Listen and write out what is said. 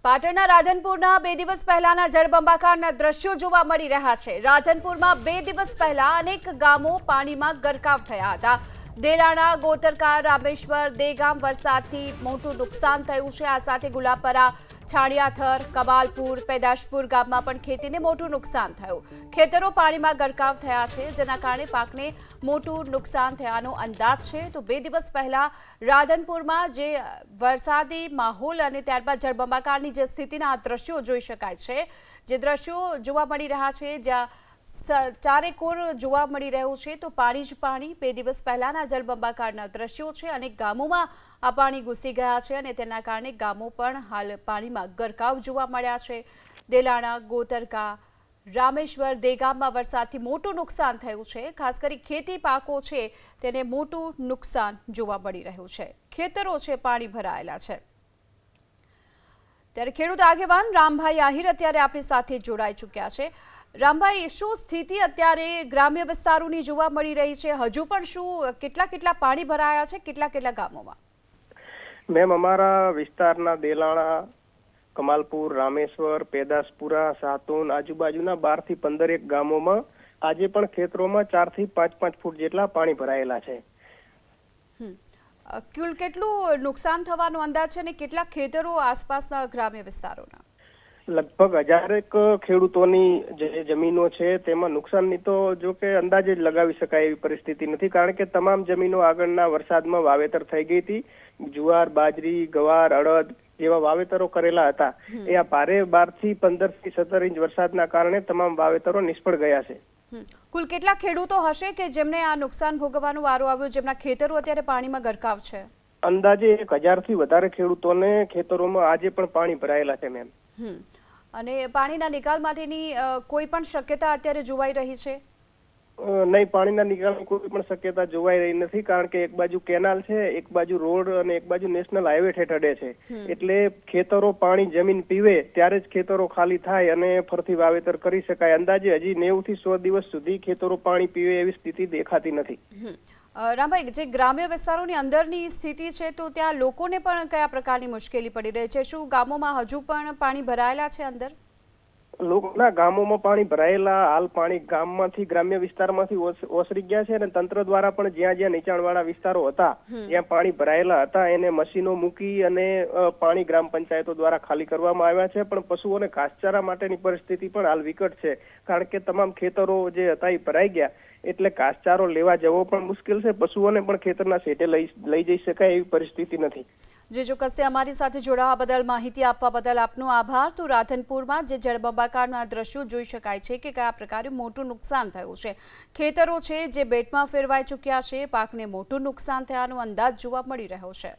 પાટણના રાધનપુરના 2 દિવસ પહેલાના જળબંબાકારના દ્રશ્યો જોવા મળી રહ્યા છે। રાધનપુરમાં 2 દિવસ પહેલા અનેક ગામો પાણીમાં ગરકાવ થયા હતા। દેરાણા, ગોતરકા, રામેશ્વર, દેગામ વરસાદથી મોટું નુકસાન થયું છે। આ સાથે ગુલાપરા, છાણિયાથર, કબાલપુર, પેદાશપુર ગામમાં પણ ખેતીને મોટું નુકસાન થયું। ખેતરો પાણીમાં ગરકાવ થયા છે, જેના કારણે પાકને મોટું નુકસાન થયાનો અંદાજ છે। તો 2 દિવસ પહેલા રાધનપુરમાં જે વરસાદી માહોલ અને ત્યારબાદ જળબંબાકારની જે સ્થિતિના દ્રશ્યો જોઈ શકાય છે, જે દ્રશ્યો જોવા મળી રહ્યા છે, જ્યાં ચારેકોર જોવા મળી રહ્યું છે। તો પાણી જ પાણી 2 દિવસ પહેલાના જળબંબાકારના દ્રશ્યો છે। અનેક ગામોમાં આ પાણી ઘૂસી ગયા છે અને તેના કારણે ગામો પણ હાલ પાણીમાં ગરકાવ જોવા મળ્યા છે। દેલાણા, ગોતરકા, રામેશ્વર, દેગામમાં વરસાદથી મોટું નુકસાન થયું છે। ખાસ કરી ખેતી પાકો છે તેને મોટું નુકસાન જોવા મળી રહ્યું છે। ખેતરો છે પાણી ભરાયેલા છે। ત્યારે ખેડૂત આગેવાન રામભાઈ આહિર અત્યારે આપણી સાથે જોડાઈ ચૂક્યા છે। રામભાઈ, શું સ્થિતિ અત્યારે ગ્રામ્ય વિસ્તારોની જોવા મળી રહી છે? હજુ પણ શું કેટલા પાણી ભરાયા છે કેટલા ગામોમાં? મેમ, અમારા વિસ્તારના દેલાણા, કમાલપુર, રામેશ્વર, પેદાશપુરા, સાતુન આજુબાજુના 12 થી 15 ગામોમાં આજે પણ ખેતરોમાં 4 થી 5 ફૂટ જેટલા પાણી ભરાયેલા છે। કુલ કેટલું નુકસાન થવાનો અંદાજ છે અને કેટલા ખેતરો આસપાસના ગ્રામ્ય વિસ્તારોના? લગભગ 1000 ખેડૂતોની જે જમીનો છે તેમાં નુકસાનની તો જો કે અંદાજે જ લગાવી શકાય એવી પરિસ્થિતિ નથી, કારણ કે તમામ જમીનો આગળના વરસાદમાં વાવેતર થઈ ગઈ હતી। જુવાર, બાજરી, ગવાર, અડદ જેવા વાવેતરો કરેલા હતા। એ આ ભારે 12 થી 15 થી 17 ઇંચ વરસાદના કારણે તમામ વાવેતરો નિષ્ફળ ગયા છે। કુલ કેટલા ખેડૂતો હશે કે જેમને આ નુકસાન ભોગવવાનો વારો આવ્યો, જેમના ખેતરો અત્યારે પાણીમાં ગરકાવ છે? અંદાજે 1000 થી વધારે ખેડૂતોને ખેતરોમાં આજે પણ પાણી ભરાયેલા છે મેમ। અને પાણીના નિકાલ માટેની કોઈ પણ શક્યતા અત્યારે જોવાઈ રહી છે? નહીં, પાણીના નિકાલની કોઈ પણ શક્યતા જોવાઈ રહી નથી, કારણ કે એક બાજુ કેનાલ છે, એક બાજુ રોડ અને એક બાજુ નેશનલ હાઈવે હેઠળે છે। એટલે ખેતરો પાણી જમીન પીવે ત્યારે જ ખેતરો ખાલી થાય અને ફરીથી વાવેતર કરી શકાય। અંદાજે હજી 90 થી 100 દિવસ સુધી ખેતરો પાણી પીવે એવી સ્થિતિ દેખાતી નથી। રામભાઈ, જે ગ્રામ્ય વિસ્તારોની અંદરની સ્થિતિ છે તો ત્યાં લોકોને પણ કયા પ્રકારની મુશ્કેલી પડી રહી છે? શું ગામોમાં હજુ પણ પાણી ભરાયેલા છે અંદર? લોકોના ગામોમાં પાણી ભરાયેલા, હાલ પાણી ગામમાંથી ગ્રામ્ય વિસ્તારમાંથી ઓસરી ગયા છે અને તંત્ર દ્વારા પણ જ્યાં નીચાણવાળા વિસ્તારો હતા જ્યાં પાણી ભરાયેલા હતા એને મશીનો મૂકી અને પાણી ગ્રામ પંચાયતો દ્વારા ખાલી કરવામાં આવ્યા છે। પણ પશુઓને ઘાસચારા માટેની પરિસ્થિતિ પણ હાલ વિકટ છે, કારણ કે તમામ ખેતરો જે હતા એ ભરાઈ ગયા, એટલે ઘાસચારો લેવા જવો પણ મુશ્કેલ છે। પશુઓને પણ ખેતરના શેઢે લઈ જઈ શકાય એવી પરિસ્થિતિ નથી। જે ચોક્કસથી અમારી સાથે જોડાવા બદલ, માહિતી આપવા બદલ આપનો આભાર। તો રાધનપુરમાં જે જળબંબાકારના દ્રશ્યો જોઈ શકાય છે કે કયા પ્રકારે મોટું નુકસાન થયું છે। ખેતરો છે જે બેટમાં ફેરવાઈ ચૂક્યા છે, પાકને મોટું નુકસાન થયાનો અંદાજ જોવા મળી રહ્યો છે।